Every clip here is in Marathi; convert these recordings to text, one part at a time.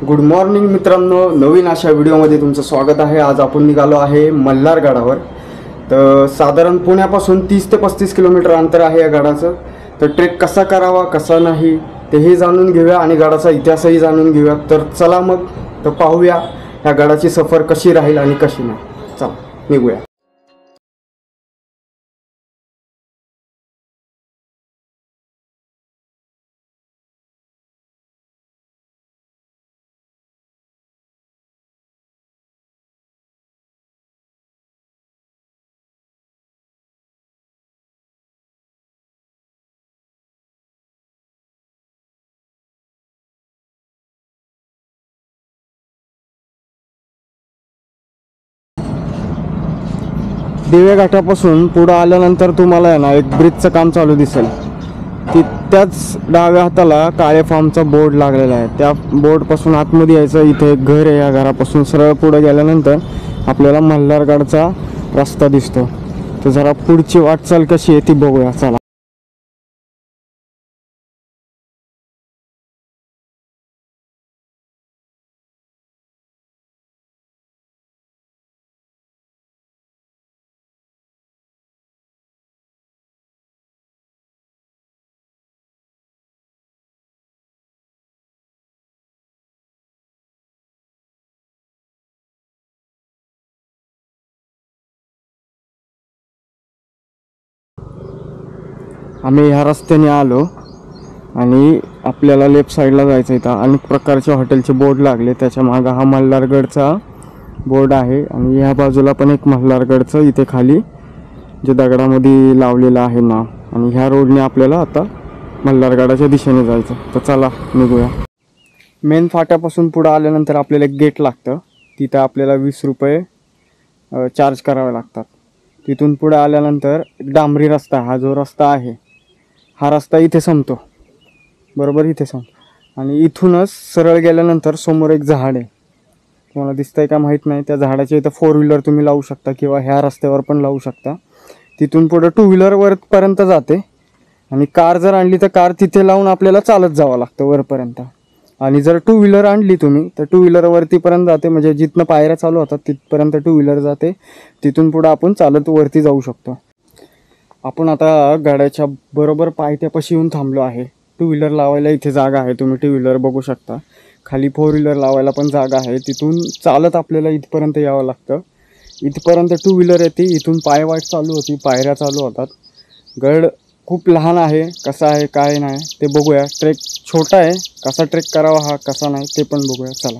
गुड मॉर्निंग मित्रांनो, नवीन अशा व्हिडिओमध्ये तुमचं स्वागत आहे। आज आपण निघालो आहे मल्हार गडावर। तर साधारण पुण्यापासून 30 ते 35 किलोमीटर अंतर आहे या गडाचं। तर ट्रेक कसा करावा कसा नाही तेही जाणून घेऊया आणि गडाचा इतिहासही जाणून घेऊया। तर चला मग तर पाहूया या गडाची सफर कशी राहील आणि कशी नाही। चला निघूया। दिवे घाटापासून पुढे आल्यानंतर तुम्हाला आहे ना एक ब्रिजचं काम चालू दिसेल। त्याच डाव्या हाताला काळे फार्मचा बोर्ड लागलेला आहे। त्या बोर्डपासून आतमध्ये यायचं। इथे एक घर आहे। या घरापासून सरळ पुढे गेल्यानंतर आपल्याला मल्हारगडचा रस्ता दिसतो। तर जरा पुढची वाटचाल कशी आहे ती बघूया चला। आम्ही ह्या रस्त्याने आलो आणि आपल्याला लेफ्ट साईडला जायचं आहे। अनेक प्रकारचे हॉटेलचे बोर्ड लागले। त्याच्या मागे हा मल्हारगडचा बोर्ड आहे आणि ह्या बाजूला पण एक मल्हारगडचं इथे खाली जे दगडामध्ये लावलेलं आहे नाव। आणि ह्या रोडने आपल्याला आता मल्हारगडाच्या दिशेने जायचं। तर चला निघूया। मेन फाट्यापासून पुढे आल्यानंतर आपल्याला एक गेट लागतं। तिथं आपल्याला 20 रुपये चार्ज करावे लागतात। तिथून पुढे आल्यानंतर डांबरी रस्ता, हा जो रस्ता आहे हा रस्ता इथे संपतो, बरोबर इथे संपतो। आणि इथूनच सरळ गेल्यानंतर समोर एक झाड आहे, तुम्हाला दिसतंय का माहीत नाही। त्या झाडाच्या इथं 4 व्हीलर तुम्ही लावू शकता किंवा ह्या रस्त्यावर पण लावू शकता। तिथून पुढे 2 व्हीलर वरपर्यंत जाते आणि कार जर आणली तर कार तिथे लावून आपल्याला चालत जावं लागतं वरपर्यंत। आणि जर 2 व्हीलर आणली तुम्ही तर 2 व्हीलर वरतीपर्यंत जाते, म्हणजे जिथनं पायऱ्या चालू होतात तिथपर्यंत 2 व्हीलर जाते। तिथून पुढे आपण चालत वरती जाऊ शकतो। आपण आता गडाच्या बरोबर पायथ्यापाशी येऊन थांबलो आहे। 2 व्हीलर लावायला इथे जागा आहे, तुम्ही 2 व्हीलर बघू शकता। खाली 4 व्हीलर लावायला पण जागा आहे। तिथून चालत आपल्याला इथपर्यंत यावं लागतं। इथपर्यंत 2 व्हीलर येते, इथून पायवाट चालू होती, पायऱ्या चालू होतात। गड खूप लहान आहे, कसा आहे काय नाही ते बघूया। ट्रेक छोटा आहे, कसा ट्रेक करावा हा कसा नाही ते पण बघूया चला।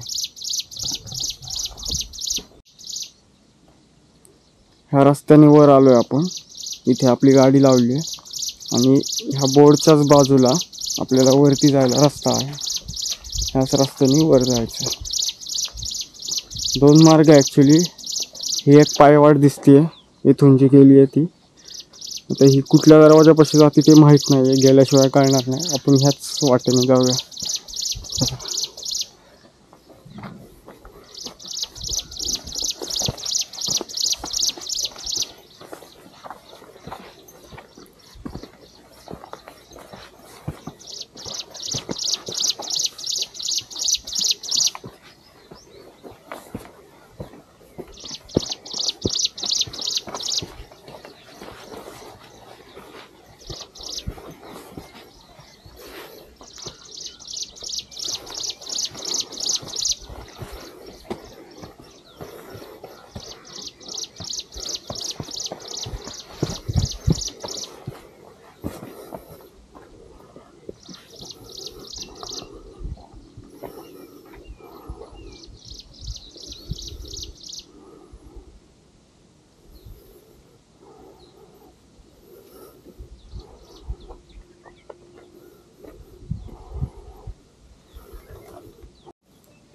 ह्या रस्त्याने वर आलोय आपण। इथे आपली गाडी लावली आहे आणि ह्या बोर्डच्याच बाजूला आपल्याला वरती जायला रस्ता आहे। ह्याच रस्त्याने वर जायचं। 2 मार्ग ॲक्च्युली। ही एक पायवाट दिसते इथून जी गेली आहे ती। आता ही कुठल्या दरवाजापाशी जाते ते माहीत नाही, गेल्याशिवाय कळणार नाही। आपण ह्याच वाटेने जाऊया।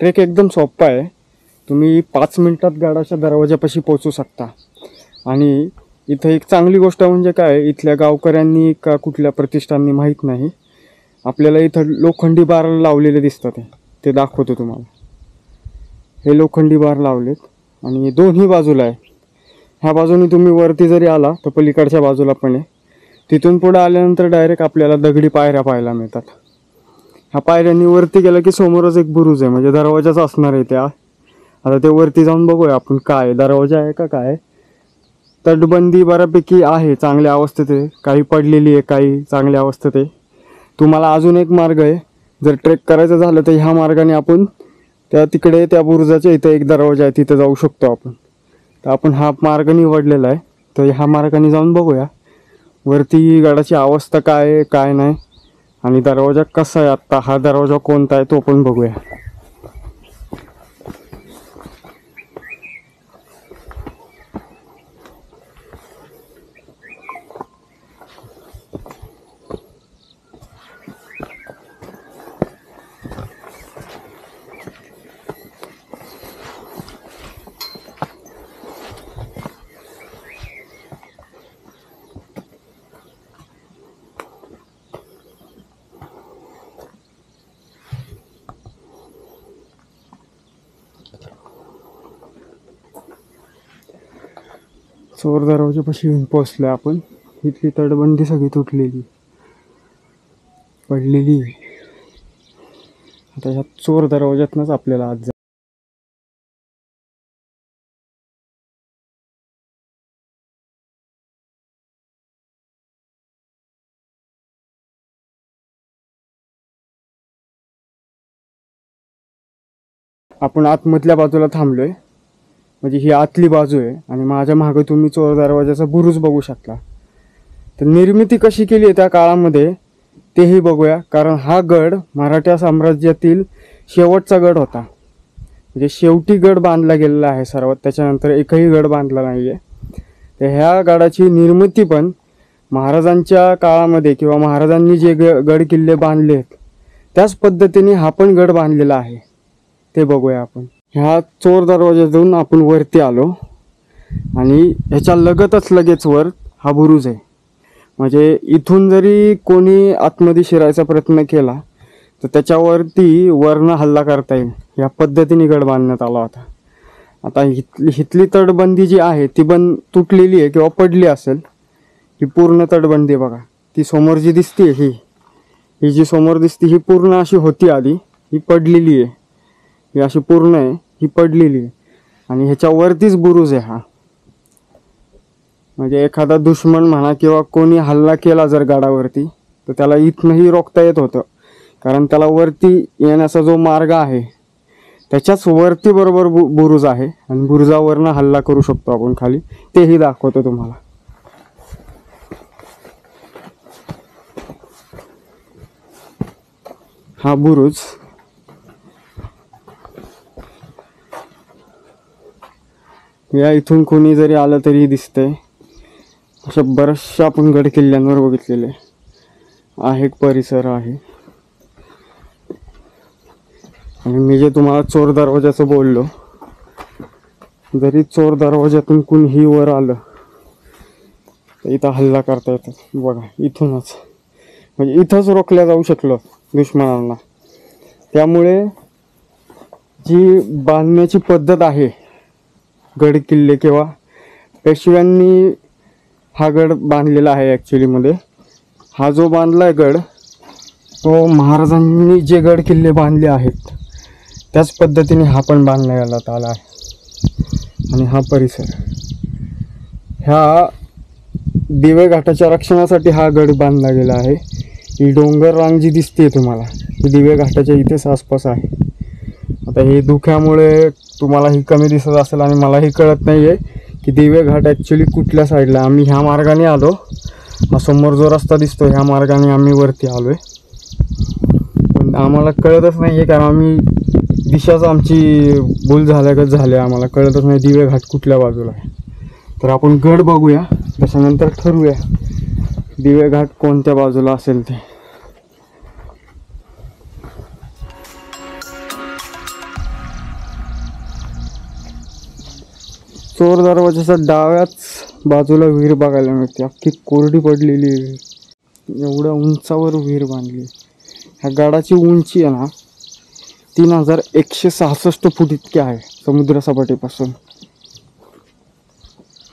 ट्रेक एकदम सोपा आहे। तुम्ही 5 मिनिटात गडाच्या दरवाजापाशी पोहोचू शकता। आणि इथं एक चांगली गोष्ट म्हणजे काय, इथल्या गावकऱ्यांनी का कुठल्या प्रतिष्ठाननी माहीत नाही, आपल्याला इथं लोखंडी बार लावलेले दिसतात। ते दाखवतो तुम्हाला। हे लोखंडी बार लावलेत आणि दोन्ही बाजूला आहे। ह्या बाजूने तुम्ही वरती जरी आला तर पलीकडच्या बाजूला पण आहे। तिथून पुढे आल्यानंतर डायरेक्ट आपल्याला दगडी पायऱ्या पाहायला मिळतात। ह्या पायऱ्यांनी वरती गेलं की समोरच एक बुरुज आहे, म्हणजे दरवाजाच असणार आहे त्या. आता ते वरती जाऊन बघूया आपण काय दरवाजा आहे का काय. तटबंदी बऱ्यापैकी आहे, चांगल्या अवस्थेत आहे, काही पडलेली आहे, काही चांगल्या अवस्थेत आहे. तुम्हाला अजून एक मार्ग आहे, जर ट्रेक करायचं झालं तर ह्या मार्गाने आपण त्या तिकडे त्या बुरुजाच्या इथं एक दरवाजा आहे तिथं जाऊ शकतो आपण. तर आपण हा मार्ग निवडलेला आहे, तर ह्या मार्गाने जाऊन बघूया वरती गडाची अवस्था काय आहे काय नाही, आणि दरवाजा कसा आहे, आत्ता हा दरवाजा कोणता आहे तो पण बघूया. चोर दरवाजापाशी येऊन पोहोचलोय आपण. इथली तटबंदी सगळी तुटलेली पडलेली. आता ह्या चोर दरवाज्यातनच आपल्याला आज आपण आतमधल्या बाजूला थांबलोय, म्हणजे ही आतली बाजू आहे, आणि माझ्या मागे तुम्ही चोर दरवाजाचा बुरुज बघू शकता. तर निर्मिती कशी केली आहे त्या काळामध्ये तेही बघूया, कारण हा गड मराठा साम्राज्यातील शेवटचा गड होता. म्हणजे शेवटी गड बांधला गेलेला आहे सर्वात, त्याच्यानंतर एकही गड बांधला नाही आहे. तर ह्या गडाची निर्मिती पण महाराजांच्या काळामध्ये किंवा महाराजांनी जे गड किल्ले बांधले आहेत त्याच पद्धतीने हा पण गड बांधलेला आहे, ते बघूया आपण. ह्या चोर दरवाज्यातून आपण वरती आलो, आणि ह्याच्या लगतच लगेच वर हा बुरुज आहे. म्हणजे इथून जरी कोणी आतमध्ये शिरायचा प्रयत्न केला तर त्याच्यावरती वरनं हल्ला करता येईल, या पद्धतीने गड बांधण्यात आला होता. आता इथली तटबंदी जी आहे ती पण तुटलेली आहे किंवा पडली असेल. ही पूर्ण तटबंदी बघा, ती समोर जी दिसते ही जी समोर दिसते ही पूर्ण अशी होती आधी, ही पडलेली आहे. ही अशी पूर्ण आहे, ही पडलेली आहे, आणि ह्याच्यावरतीच बुरुज आहे हा. म्हणजे एखादा दुश्मन म्हणा किंवा कोणी हल्ला केला जर गडावरती तर त्याला इथनंही रोखता येत होतं, कारण त्याला वरती येण्याचा जो मार्ग आहे त्याच्याच वरती बरोबर बुरुज आहे, आणि बुरुजावरनं हल्ला करू शकतो आपण खाली, तेही दाखवतो तुम्हाला. हा बुरुज या इथून कोणी जरी आलं तरी दिसतंय. अशा बऱ्याचशा आपण गड किल्ल्यांवर बघितलेले आहे परिसर आहे. आणि मी जे तुम्हाला चोर दरवाजाचं बोललो, जरी चोर दरवाजातून कुणीही वर आलं तर इथं हल्ला करता येतो बघा, इथूनच. म्हणजे इथंच रोखल्या जाऊ शकलं दुश्मनांना. त्यामुळे जी बांधण्याची पद्धत आहे गड किल्ले, किंवा पेशव्यांनी हा गड बांधलेला आहे ॲक्च्युलीमध्ये. हा जो बांधलाय गड तो महाराजांनी जे गड किल्ले बांधले आहेत त्याच पद्धतीने हा पण बांधण्यात आला आहे. आणि हा परिसर, ह्या दिवे घाटाच्या रक्षणासाठी हा गड बांधला गेला आहे. ही डोंगर रांग जी दिसते तुम्हाला ही दिवे घाटाच्या इथेच आसपास आहे. आता हे धुक्यामुळे तुम्हाला ही कमी दिसत असेल, आणि मलाही कळत नाही आहे की दिवे घाट ॲक्च्युली कुठल्या साईडला. आम्ही ह्या मार्गाने आलो, हा समोर जो रस्ता दिसतो ह्या मार्गाने आम्ही वरती आलो आहे, पण आम्हाला कळतच नाही आहे, कारण आम्ही दिशाच आमची भूल झाल्यागत झाले, आम्हाला कळतच नाही दिवे घाट कुठल्या बाजूला आहे. तर आपण गड बघूया, त्याच्यानंतर ठरवूया दिवे घाट कोणत्या बाजूला असेल ते. चोर दरवाजाच्या डाव्याच बाजूला विहीर बघायला मिळते, अख्खी कोरडी पडलेली विहीर. एवढ्या उंचावर विहीर बांधली. ह्या गडाची उंची आहे ना 3166 फूट इतकी आहे समुद्र सपाटीपासून.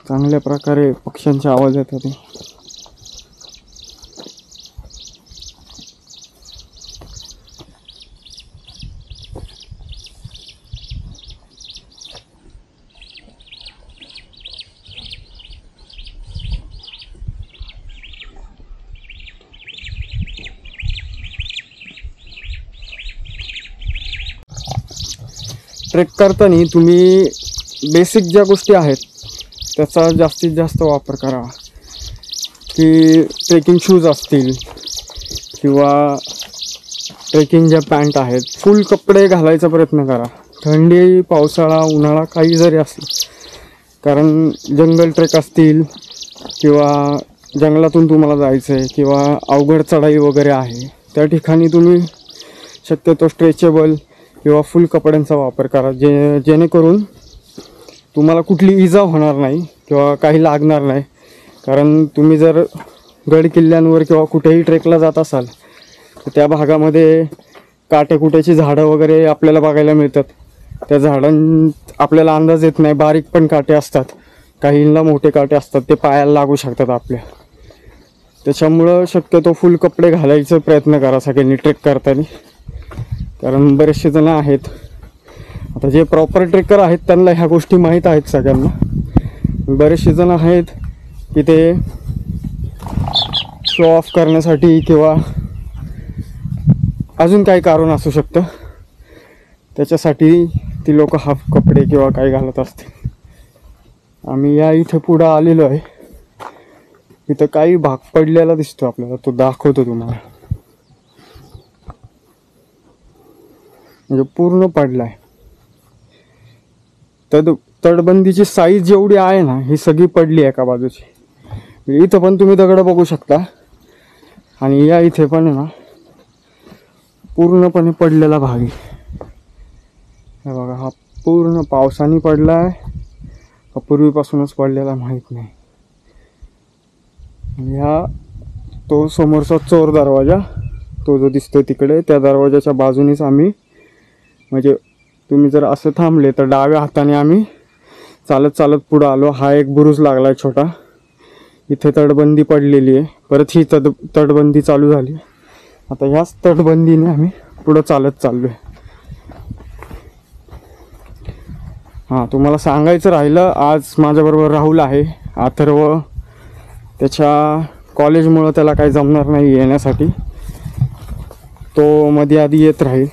चांगल्या प्रकारे पक्ष्यांचे आवाज येतात. ट्रेक करताना तुम्ही बेसिक ज्या गोष्टी आहेत त्याचा जास्तीत जास्त वापर करा, की ट्रेकिंग शूज असतील किंवा ट्रेकिंग ज्या पॅन्ट आहेत, फुल कपडे घालायचा प्रयत्न करा. थंडी, पावसाळा, उन्हाळा काही जरी असेल, कारण जंगल ट्रेक असतील किंवा जंगलातून तुम्हाला जायचं आहे किंवा अवघड चढाई वगैरे आहे, त्या ठिकाणी तुम्ही शक्यतो स्ट्रेचेबल किंवा फुल कपड्यांचा वापर करा, जेणेकरून तुम्हाला कुठली इजा होणार नाही किंवा काही लागणार नाही. कारण तुम्ही जर गड किल्ल्यांवर किंवा कुठेही ट्रेकला जात असाल तर त्या भागामध्ये काटेकुट्याची झाडं वगैरे आपल्याला बघायला मिळतात. त्या आपल्याला अंदाज येत नाही, बारीक पण काटे असतात, काहींना मोठे काटे असतात, ते पायाला लागू शकतात आपल्या. त्याच्यामुळं शक्यतो फुल कपडे घालायचा प्रयत्न करा सगळ्यांनी ट्रेक करताना. कारण बरेचसे जण आहेत, आता जे प्रॉपर ट्रेकर आहेत त्यांना ह्या गोष्टी माहीत आहेत सगळ्यांना. बरेचसे जण आहेत की ते शो ऑफ करण्यासाठी किंवा अजून काही कारण असू शकतं, त्याच्यासाठी ती लोक हाफ कपडे किंवा काही घालत असतील. आम्ही या इथं पुढं आलेलो आहे. इथं काही भाग पडलेला दिसतो आपल्याला, तो दाखवतो तुम्हाला. म्हणजे पूर्ण पडला आहे. तटबंदीची साईज जेवढी आहे ना, ही सगळी पडली आहे एका बाजूची. इथं पण तुम्ही दगड बघू शकता आणि या इथे पण आहे ना पूर्णपणे पडलेला भाग आहे. हे बघा, हा पूर्ण पावसाने पडला आहे का पूर्वीपासूनच पडलेला माहीत नाही. ह्या तो समोरचा चोर दरवाजा, तो जो दिसतोय तिकडे, त्या दरवाजाच्या बाजूनेच आम्ही, म्हणजे तुम्ही जर असं थांबले तर डाव्या हाताने आम्ही चालत चालत पुढं आलो. हा एक बुरुज लागला आहे छोटा, इथे तटबंदी पडलेली आहे. परत ही तटबंदी चालू झाली. आता ह्याच तटबंदीने आम्ही पुढं चालत चाललो आहे. हां, तुम्हाला सांगायचं राहिलं, आज माझ्याबरोबर राहुल आहे. अथर्व त्याच्या कॉलेजमुळं त्याला काही जमणार नाही येण्यासाठी, तो मध्ये आधी येत राहील.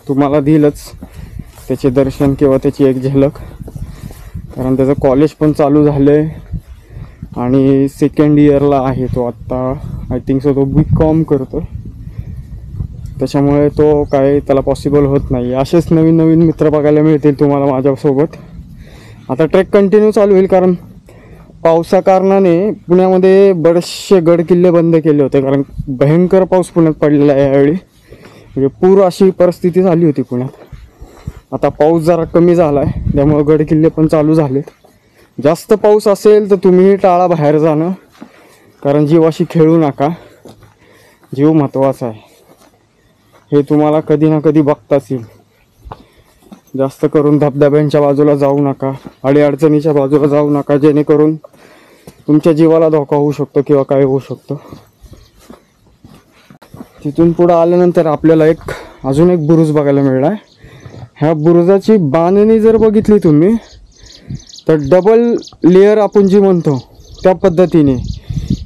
तुम्हाला देईलच त्याचे दर्शन किंवा त्याची एक झलक, कारण त्याचं कॉलेज पण चालू झालं आहे आणि सेकंड इयरला आहे तो आत्ता. आय थिंक सो तो BCom करतो, त्याच्यामुळे तो काय त्याला पॉसिबल होत नाही. असेच नवीन नवीन मित्र बघायला मिळतील तुम्हाला माझ्यासोबत. आता ट्रेक कंटिन्यू चालू होईल, कारण पावसा कारणाने पुण्यामध्ये बरेचसे गड किल्ले बंद केले होते, कारण भयंकर पाऊस पुण्यात पडलेला आहे यावेळी. म्हणजे पूर अशी परिस्थिती झाली होती पुण्यात. आता पाऊस जरा कमी झाला आहे, त्यामुळे गड किल्ले पण चालू झालेत. जास्त पाऊस असेल तर तुम्ही टाळा बाहेर जाणं, कारण जीवाशी खेळू नका. जीव महत्त्वाचा आहे, हे तुम्हाला कधी ना कधी बघताच येईल. जास्त करून धबधब्यांच्या बाजूला जाऊ नका, अडीअडचणीच्या बाजूला जाऊ नका, जेणेकरून तुमच्या जीवाला धोका होऊ शकतो किंवा काय होऊ शकतो. तिथून पुढं आल्यानंतर आपल्याला अजून एक बुरुज बघायला मिळाला आहे. ह्या बुरुजाची बांधणी जर बघितली तुम्ही तर डबल लेअर आपण जी म्हणतो त्या पद्धतीने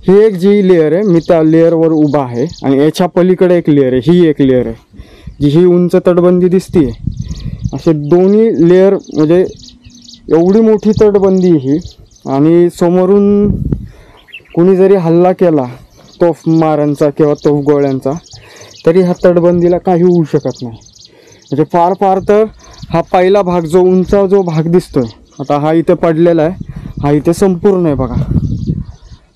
ही एक जी लेअर आहे, मी त्या लेअरवर उभा आहे आणि याच्या पलीकडे एक लेअर आहे, ही एक लेअर आहे जी ही उंच तटबंदी दिसते. असे दोन्ही लेअर, म्हणजे एवढी मोठी तटबंदी ही. आणि समोरून कुणी जरी हल्ला केला तोफ मारांचा किंवा तोफ गोळ्यांचा, तरी ह्या तटबंदीला काही होऊ शकत नाही. म्हणजे फार फार तर हा पहिला भाग जो उंचा जो भाग दिसतोय, आता हा इथे पडलेला आहे, हा इथे संपूर्ण आहे बघा,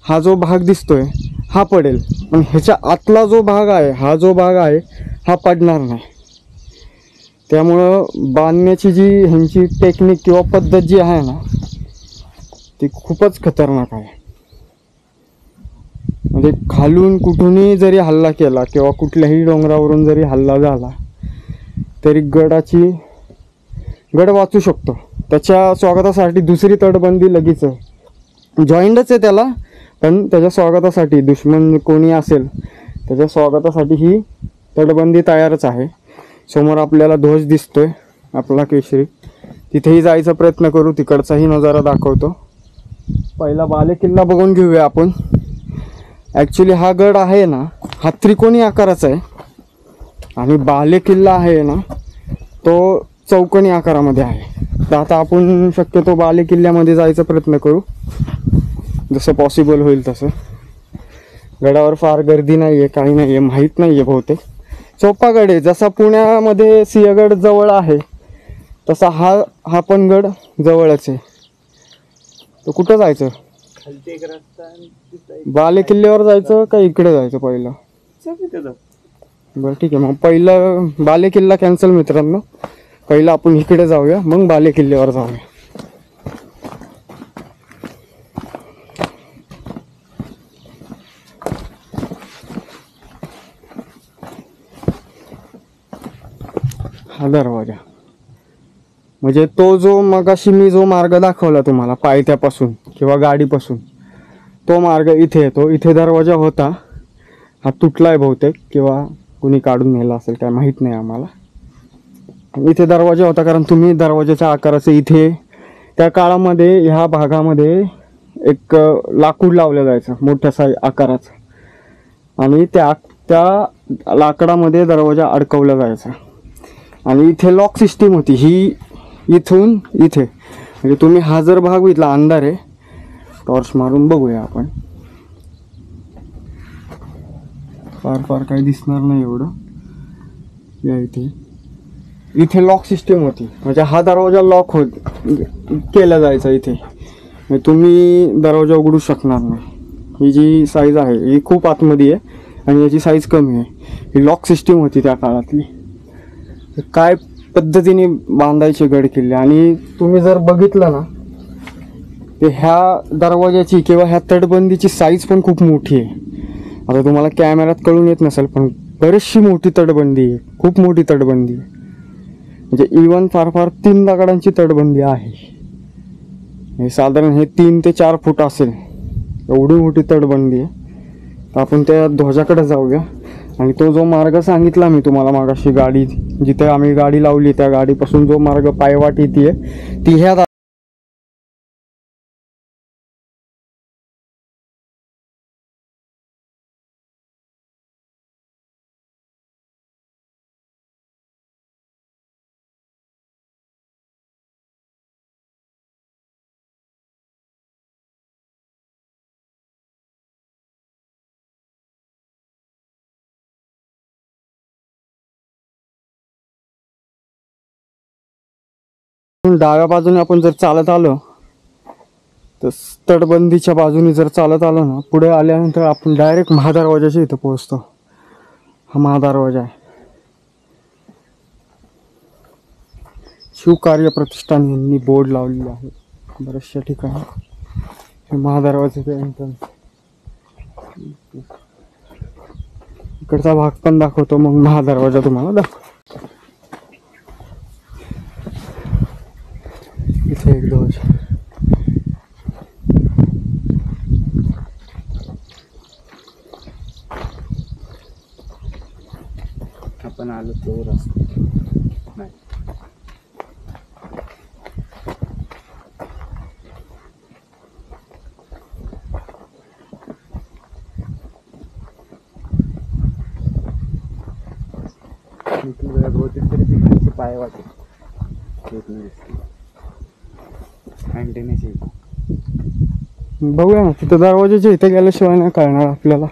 हा जो भाग दिसतोय हा पडेल, पण ह्याच्या आतला जो भाग आहे, हा जो भाग आहे हा पडणार नाही. त्यामुळं बांधण्याची जी ह्यांची टेक्निक किंवा पद्धत जी आहे ना, ती खूपच खतरनाक आहे. म्हणजे खालून कुठूनही जरी हल्ला केला किंवा कुठल्याही डोंगरावरून जरी हल्ला झाला तरी गड वाचू शकतो. त्याच्या स्वागतासाठी दुसरी तटबंदी लगेच आहे, जॉईंटच आहे त्याला, पण त्याच्या स्वागतासाठी दुश्मन कोणी असेल त्याच्या स्वागतासाठी ही तटबंदी तयारच आहे. समोर आपल्याला ध्वज दिसतोय आपला केशरी, तिथेही जायचा प्रयत्न करू, तिकडचाही नजारा दाखवतो. पहिला बालेकिल्ला बघून घेऊया आपण. ॲक्च्युली हा गड आहे ना, हा त्रिकोणी आकाराचा आहे आणि बालेकिल्ला आहे ना तो चौकोनी आकारामध्ये आहे. तर आता आपण शक्यतो बाले किल्ल्यामध्ये जायचा प्रयत्न करू, जसं पॉसिबल होईल तसं. गडावर फार गर्दी नाही आहे, काही नाही आहे, माहीत नाही आहे बहुतेक. सोपा गड आहे. जसा पुण्यामध्ये सिंहगड जवळ आहे तसा हा पण गड जवळच आहे. तर कुठं जायचं? खालती एक रस्ता, बाले किल्ल्यावर जायचं का इकडे जायचं पहिलं? बरं ठीक आहे, मग पहिलं बाले किल्ला कॅन्सल मित्रांनो. पहिलं आपण इकडे जाऊया, मग बाले किल्ल्यावर जाऊया. हा दरवाजा म्हणजे तो जो मगाशी मी जो मार्ग दाखवला तुम्हाला पायथ्यापासून किंवा गाडीपासून, तो मार्ग इथे येतो. इथे दरवाजा होता, हा तुटलाय बहुतेक किंवा कुणी काढून नेला असेल, काय माहीत नाही आम्हाला. इथे दरवाजा होता कारण तुम्ही दरवाजाच्या आकाराचे इथे त्या काळामध्ये ह्या भागामध्ये एक लाकूड लावलं जायचं मोठ्या आकाराचं, आणि त्या लाकडामध्ये दरवाजा अडकवला जायचा. आणि इथे लॉक सिस्टीम होती, ही इथून इथे. म्हणजे तुम्ही हा जर भाग बघितला, अंधार आहे, टॉर्च मारून बघूया आपण. फार काही दिसणार नाही एवढं. या इथे लॉक सिस्टीम होती, म्हणजे हा दरवाजा लॉक केला जायचा इथे. म्हणजे तुम्ही दरवाजा उघडू शकणार नाही. ही जी साईज आहे ही खूप आतमध्ये आहे आणि याची साईज कमी आहे. ही लॉक सिस्टीम होती त्या काळातली. काय पद्धतीने बांधायचे गड किल्ले. आणि तुम्ही जर बघितलं ना, ते ह्या दरवाजाची किंवा ह्या तटबंदीची साईज पण खूप मोठी आहे. आता तुम्हाला कॅमेऱ्यात कळून येत नसेल, पण बरीचशी मोठी तटबंदी आहे, खूप मोठी तटबंदी आहे. म्हणजे इवन फार 3 दगडांची तटबंदी आहे. साधारण हे 3 ते 4 फूट असेल, एवढी मोठी तटबंदी आहे. तर आपण त्या ध्वजाकडे जाऊया. आणि तो जो मार्ग सांगितला मी तुम्हाला मागाशी, गाडी जिथे आम्ही गाडी लावली त्या गाडीपासून जो मार्ग पायवाट येते ती ह्या डाव्या बाजूने आपण जर चालत आलो, तर तटबंदीच्या बाजूने जर चालत आलो ना, पुढे आल्यानंतर आपण डायरेक्ट महादरवाजाच्या इथं पोहोचतो. हा महादरवाजा आहे. शिवकार्य प्रतिष्ठान यांनी बोर्ड लावलेला आहे बऱ्याचशा ठिकाणी. हे महादरवाजाचं एंट्रन्स. इकडचा भाग पण दाखवतो, मग महादरवाजा तुम्हाला दाखवतो. इथे एक ध्वज. आपण आलो तो रस्ता नाही. बहुतेक तरी ती खालची पाय वाटत बघूया ना, तिथं दरवाजाच्या इथे गेल्याशिवाय नाही कळणार आपल्याला.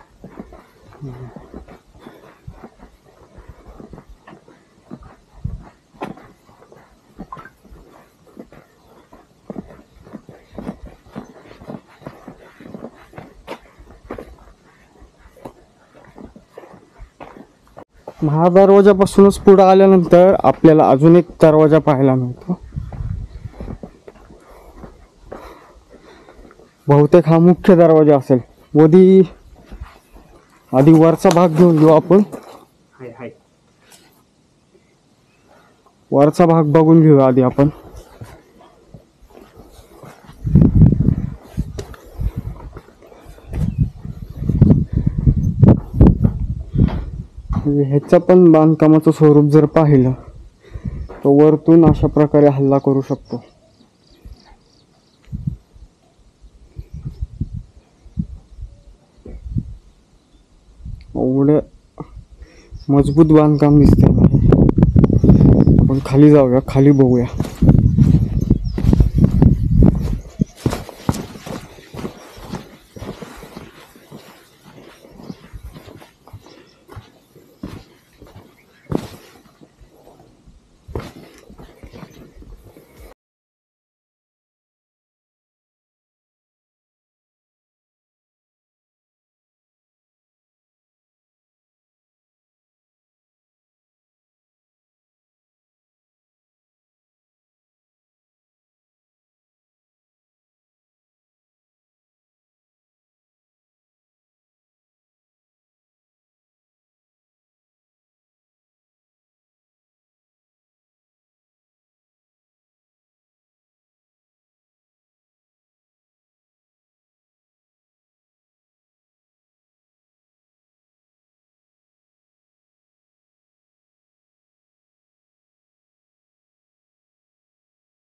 महादरवाजापासूनच पुढे आल्यानंतर आपल्याला अजून एक दरवाजा पाहायला मिळतो. बहुतेक हा मुख्य दरवाजा असेल. आधी वरचा भाग घेऊन घेऊ आपण. वरचा भाग बघून घेऊ आधी आपण. ह्याचं पण बांधकामाचं स्वरूप जर पाहिलं तर वरतून अशा प्रकारे हल्ला करू शकतो. एवढं मजबूत बांधकाम दिसतंय. आपण आपण खाली जाऊया, खाली बघूया.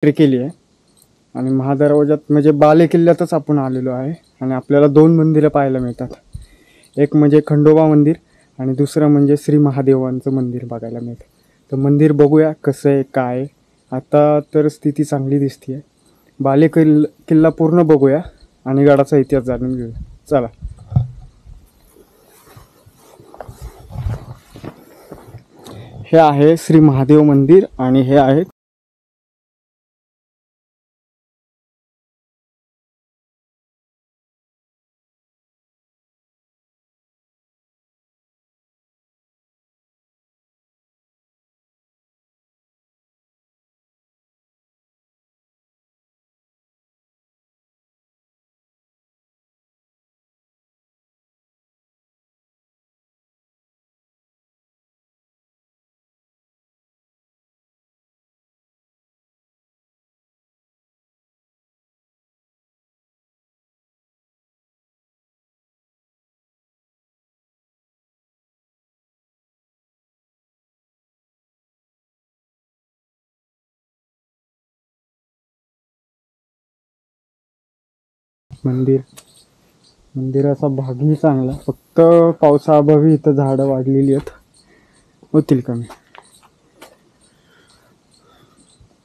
एंट्री केली आहे आणि महादरवाज्यात म्हणजे बाले किल्ल्यातच आपण आलेलो आहे. आणि आपल्याला 2 मंदिरं पाहायला मिळतात. एक म्हणजे खंडोबा मंदिर आणि दुसरं म्हणजे श्री महादेवांचं मंदिर बघायला मिळतं. तर मंदिर बघूया कसं आहे काय. आता तर स्थिती चांगली दिसते आहे. बाले किल्ला पूर्ण बघूया आणि गडाचा इतिहास जाणून घेऊया. चला. हे आहे श्री महादेव मंदिर आणि हे आहे मंदिर. मंदिराचा भागही चांगला, फक्त पावसाअभावी इथं झाडं वाढलेली आहेत, होतील कमी.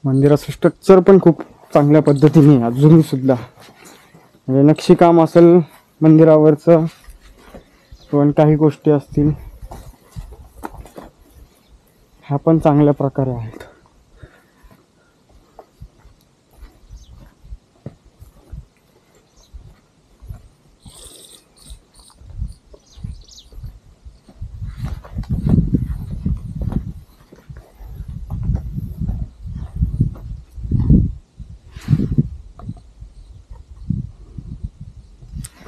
मंदिराचं स्ट्रक्चर पण खूप चांगल्या पद्धतीने अजूनही सुद्धा म्हणजे नक्षीकाम असेल मंदिरावरचं पण काही गोष्टी असतील ह्या पण चांगल्या प्रकारे आहेत.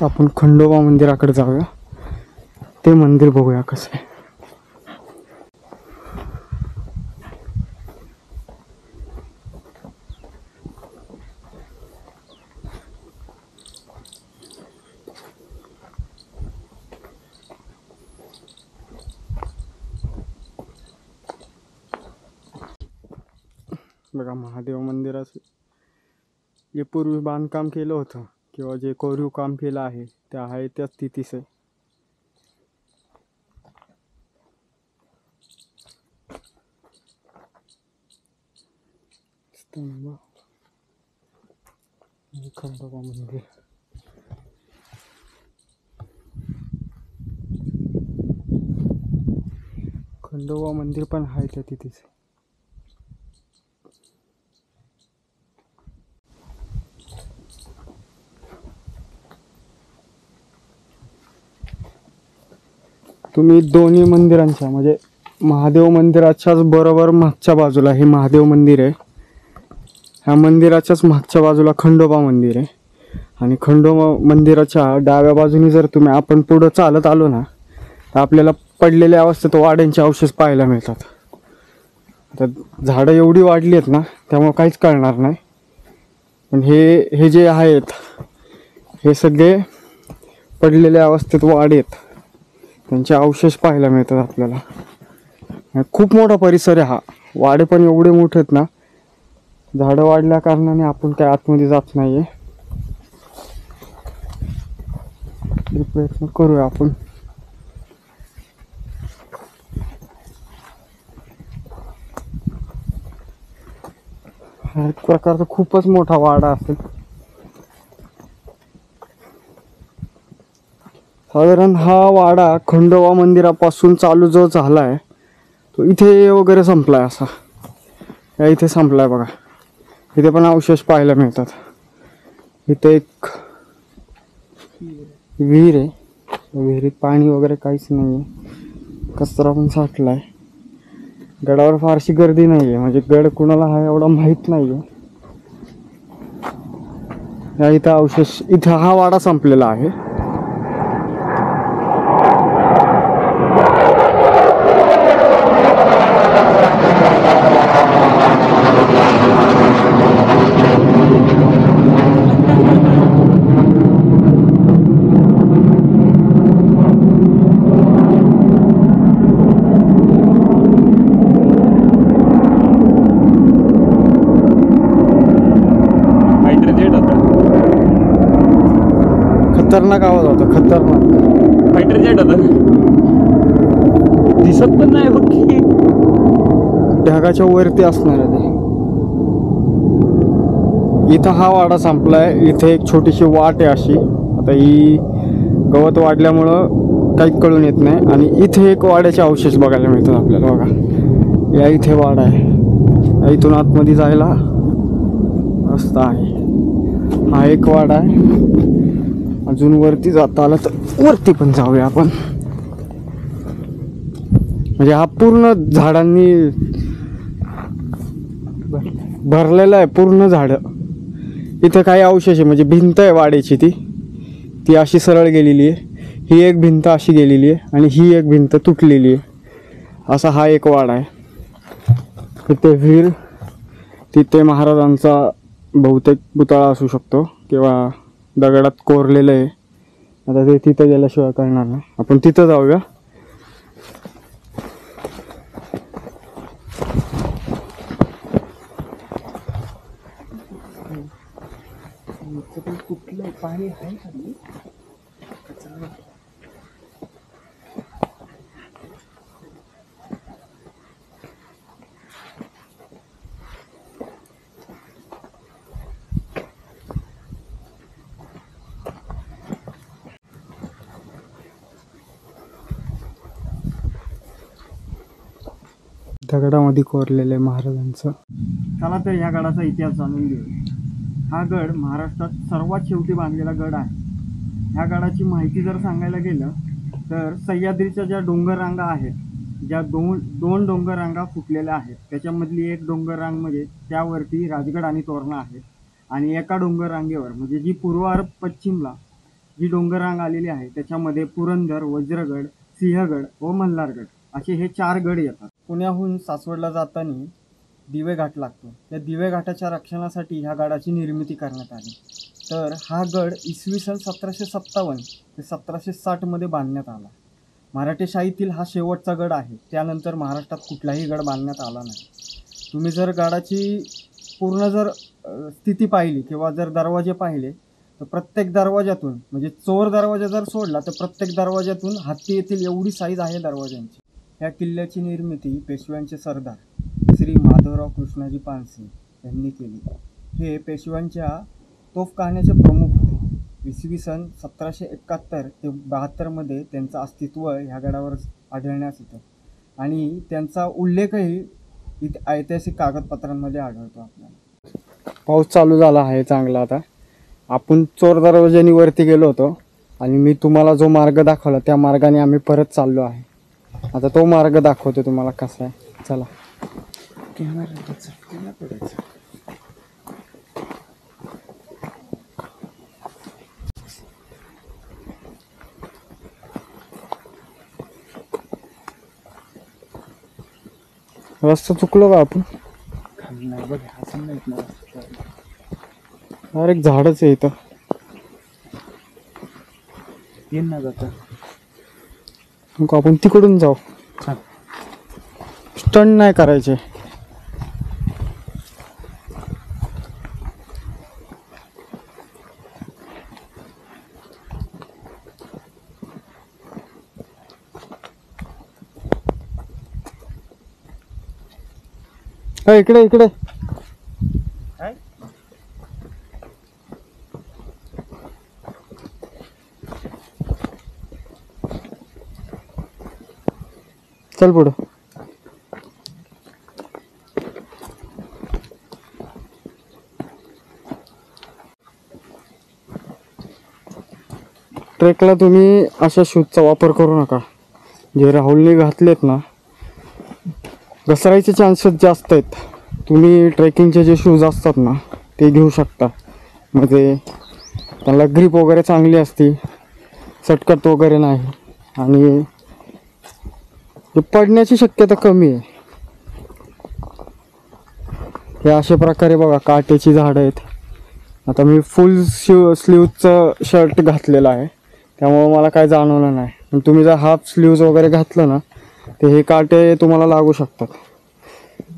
आपण खंडोबा मंदिराकडे जाऊया, ते मंदिर बघूया कसं आहे. बघा महादेव मंदिराचं जे पूर्वी बांधकाम केलं होतं किंवा जे कोरीव काम केलं आहे ते आहे त्या स्थितीस आहे. खंडोबा मंदिर. खंडोबा मंदिर पण आहे त्या तिथेच. तुम्ही दोन्ही मंदिरांच्या म्हणजे महादेव मंदिराच्याच बरोबर मागच्या बाजूला हे महादेव मंदिर आहे. ह्या मंदिराच्याच मागच्या बाजूला खंडोबा मंदिर आहे. आणि खंडोबा मंदिराच्या डाव्या बाजूने जर आपण पुढं चालत आलो ना तर आपल्याला पडलेल्या अवस्थेत वाड्यांचे अवशेष पाहायला मिळतात. आता झाडं एवढी वाढली आहेत ना त्यामुळे काहीच कळणार नाही. पण हे जे आहेत हे सगळे पडलेल्या अवस्थेत वाडे आहेत, त्यांचे अवशेष पाहायला मिळतात आपल्याला. खूप मोठा परिसर आहे हा. वाडे पण एवढे मोठे आहेत ना, झाडं वाढल्या कारणाने आपण काय आतमध्ये जात नाहीये. प्रयत्न करूया आपण. हा एक प्रकारचा खूपच मोठा वाडा असेल. साधारण हा वाडा खंडोबा मंदिरापासून चालू जो झालाय तो इथे वगैरे संपलाय. असा या इथे संपलाय बघा. इथे पण अवशेष पाहायला मिळतात. इथे एक विहीर आहे. विहिरीत पाणी वगैरे काहीच नाहीये. कचरा पण साठलाय. गडावर फारशी गर्दी नाहीये. म्हणजे गड कुणाला हा एवढा माहित नाहीये. या इथं अवशेष, इथं हा वाडा संपलेला आहे. खतरनाक आवाज होता. खतरनाक फायटर जेट होता. दिसत पण नाही बघ की. ढगाच्या वरती असणार आहे ते. इथं हा वाडा संपलाय. इथे एक छोटीशी वाट आहे अशी. आता ही गवत वाढल्यामुळं काही कळून येत नाही. आणि इथे एक वाड्याचे अवशेष बघायला मिळतात आपल्याला बघा. या इथे वाडा आहे. इथून आतमध्ये जायला रस्ता आहे. हा एक वाडा आहे. अजून वरती जाता आलं तर वरती पण जाऊया आपण. म्हणजे हा पूर्ण झाडांनी भरलेला आहे. पूर्ण झाड. इथं काही अवशेष आहे. म्हणजे भिंत आहे वाड्याची. ती अशी सरळ गेलेली आहे. ही एक भिंत अशी गेलेली आहे आणि ही एक भिंत तुटलेली आहे. असा हा एक वाडा आहे. इथे विहीर, तिथे महाराजांचा बहुतेक पुतळा असू शकतो किंवा दगडात कोरलेलं आहे. आता ते तिथं गेल्याशिवाय कळणार नाही. आपण तिथं जाऊया. कुठलं पाणी आहे खाली. दगडामध्ये कोरलेलं महाराजांचं. चला तर ह्या गडाचा इतिहास जाणून घेऊ. हा गड महाराष्ट्रात सर्वात शेवटी बांधलेला गड आहे. ह्या गडाची माहिती जर सांगायला गेलं तर सह्याद्रीच्या ज्या डोंगर रांगा आहेत, ज्या दोन डोंगर रांगा फुटलेल्या आहेत, त्याच्यामधली एक डोंगर रांग म्हणजे त्यावरती राजगड आणि तोरणा आहेत. आणि एका डोंगर रांगेवर म्हणजे जी पूर्व पश्चिमला जी डोंगर रांग आलेली आहे त्याच्यामध्ये पुरंदर, वज्रगड, सिंहगड व मल्हारगड असे हे 4 गड येतात. पुण्याहून सासवडला जाताना दिवे घाट लागतो. त्या दिवे घाटाच्या रक्षणासाठी ह्या गडाची निर्मिती करण्यात आली. तर हा गड इसवी सन 1757 ते 1760 मध्ये बांधण्यात आला. मराठेशाहीतील हा शेवटचा गड आहे. त्यानंतर महाराष्ट्रात कुठलाही गड बांधण्यात आला नाही. तुम्ही जर गडाची पूर्ण जर स्थिती पाहिली किंवा जर दरवाजे पाहिले तर प्रत्येक दरवाजातून, म्हणजे चोर दरवाजा जर सोडला तर प्रत्येक दरवाजातून हत्ती येतील एवढी साईज आहे दरवाजांची. ह्या किल्ल्याची निर्मिती पेशव्यांचे सरदार श्री माधवराव कृष्णाजी पानसे यांनी केली. हे पेशव्यांच्या तोफखान्याचे प्रमुख होते. इसवी सन 1771 ते 72 मध्ये त्यांचं अस्तित्व ह्या गडावर आढळण्यास येतं आणि त्यांचा उल्लेखही इथे ऐतिहासिक कागदपत्रांमध्ये आढळतो आपल्याला. पाऊस चालू झाला आहे चांगला. आता आपण चोर दरवाजानी वरती गेलो होतो आणि मी तुम्हाला जो मार्ग दाखवला त्या मार्गाने आम्ही परत चाललो आहे. आता तो मार्ग दाखवतो तुम्हाला कसा आहे. चला. रस्ता चुकलो का आपण? अरे एक झाडच आहे इथं. येईन ना जाता. मग आपण तिकडून जाऊ. स्टंट नाही करायचे. इकडे इकडे चल पुढं. ट्रेकला तुम्ही अशा शूजचा वापर करू नका. जे राहुलने घातलेत ना, घसरायचे चान्सेस जास्त आहेत. तुम्ही ट्रेकिंगचे जे शूज असतात ना ते घेऊ शकता. म्हणजे त्याला ग्रिप वगैरे चांगली असते, सटकत वगैरे नाही आणि पडण्याची शक्यता कमी आहे. हे अशा प्रकारे बघा काटेची झाडं आहेत. आता मी फुल स्लीवचं शर्ट घातलेलं आहे त्यामुळं मला काय जाणवलं नाही. पण तुम्ही जर हाफ स्लीव्ज वगैरे घातलं ना ते हे काटे तुम्हाला लागू शकतात.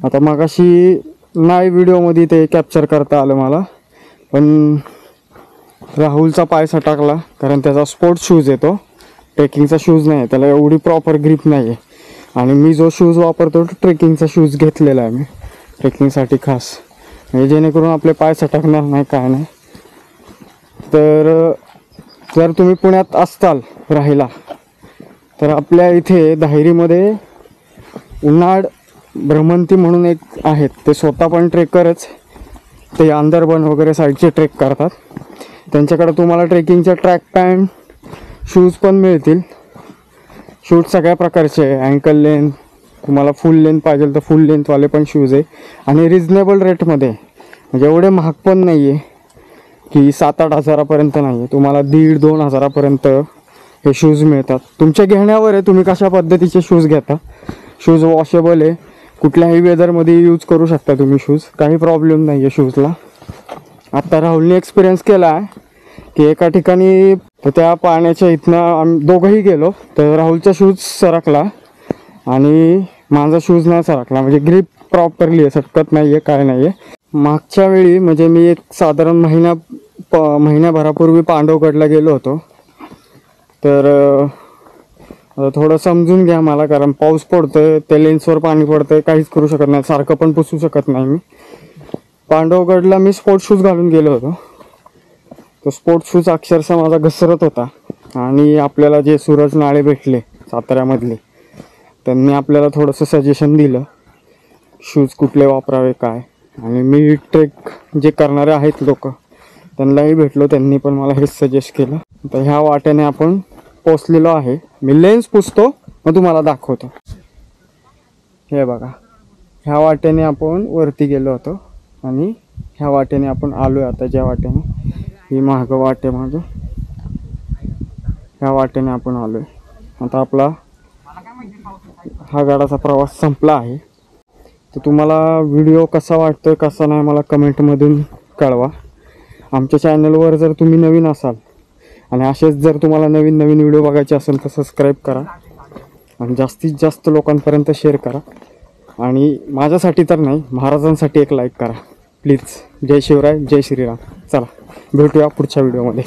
आता मगाशी नाही व्हिडिओमध्ये ते कॅप्चर करता आलं मला, पण राहुलचा पाय सटाकला कारण त्याचा स्पोर्ट्स शूज आहे, तो ट्रेकिंगचा शूज नाही आहे, त्याला एवढी प्रॉपर ग्रिप नाही आहे. आणि मी जो शूज वापरतो तो ट्रेकिंगचा शूज घेतलेला आहे मी ट्रेकिंगसाठी खास, म्हणजे जेणेकरून आपले पाय सटकणार नाही काय नाही. तर जर तुम्ही पुण्यात असताल राहायला तर आपल्या इथे धायरीमध्ये उन्हाळ भ्रमंती म्हणून एक आहेत. ते स्वतः पण ट्रेकरच, ते अंदरबन वगैरे साईडचे ट्रेक करतात. त्यांच्याकडे तुम्हाला ट्रेकिंगच्या ट्रॅक पॅन्ट शूज पण मिळतील. शूज सगळ्या प्रकारचे आहे, अँकल लेंथ, तुम्हाला फुल लेंथ पाहिजे तर फुल लेंथवाले पण शूज आहे आणि रिजनेबल रेटमध्ये. म्हणजे एवढे महाग पण नाही आहे की 7-8 हजारापर्यंत नाही आहे. तुम्हाला 1,500-2 हजारापर्यंत हे शूज मिळतात. तुमच्या घेण्यावर आहे तुम्ही कशा पद्धतीचे शूज घेता. शूज वॉशेबल आहे, कुठल्याही वेदरमध्ये यूज करू शकता तुम्ही शूज, काही प्रॉब्लेम नाही आहे शूजला. आत्ता राहुलने एक्सपिरियन्स केला आहे की एका ठिकाणी त्या पाण्याच्या इथनं आम्ही दोघंही गेलो तर राहुलचा शूज सरकला आणि माझा शूज नाही सरकला. म्हणजे ग्रिप प्रॉपरली आहे, सटकत नाही आहे काय नाही आहे. मागच्या वेळी म्हणजे मी एक साधारण महिन्याभरापूर्वी पांडवगडला गेलो होतो. तर थोडं समजून घ्या मला, कारण पाऊस पडतोय, त्या लेन्सवर पाणी पडतंय, काहीच करू शकत नाही, सारखं पण पुसू शकत नाही मी. पांडवगडला मी स्पोर्ट्स शूज घालून गेलो होतो. तो स्पोर्ट्स शूज अक्षरशः माझा घसरत होता. आणि आपल्याला जे सूरज नाळे भेटले साताऱ्यामधले, त्यांनी आपल्याला थोडंसं सजेशन दिलं शूज कुठले वापरावे काय. आणि मी ट्रेक जे करणारे आहेत लोक त्यांनाही भेटलो, त्यांनी पण मला हेच सजेस्ट केलं. तर ह्या वाट्याने आपण पोचलेलो आहे. मी लेन्स पुसतो मग तुम्हाला दाखवतो. हे बघा, ह्या वाट्याने आपण वरती गेलो होतो आणि ह्या वाट्याने आपण आलो आहे. आता ज्या वाट्याने ही मागं वाटे माझं, ह्या वाट्याने आपण आलो आहे. आता आपला हा गडाचा प्रवास संपला आहे. तर तुम्हाला व्हिडिओ कसा वाटतोय कसा नाही मला कमेंटमधून कळवा. आमच्या चॅनलवर जर तुम्ही नवीन असाल आणि असेच जर तुम्हाला नवीन नवीन व्हिडिओ बघायचे असेल तर सबस्क्राईब करा आणि जास्तीत जास्त लोकांपर्यंत शेअर करा. आणि माझ्यासाठी तर नाही, महाराजांसाठी एक लाईक करा प्लीज. जय शिवराय, जय श्रीराम. चला भेटूया पुढच्या व्हिडिओमध्ये.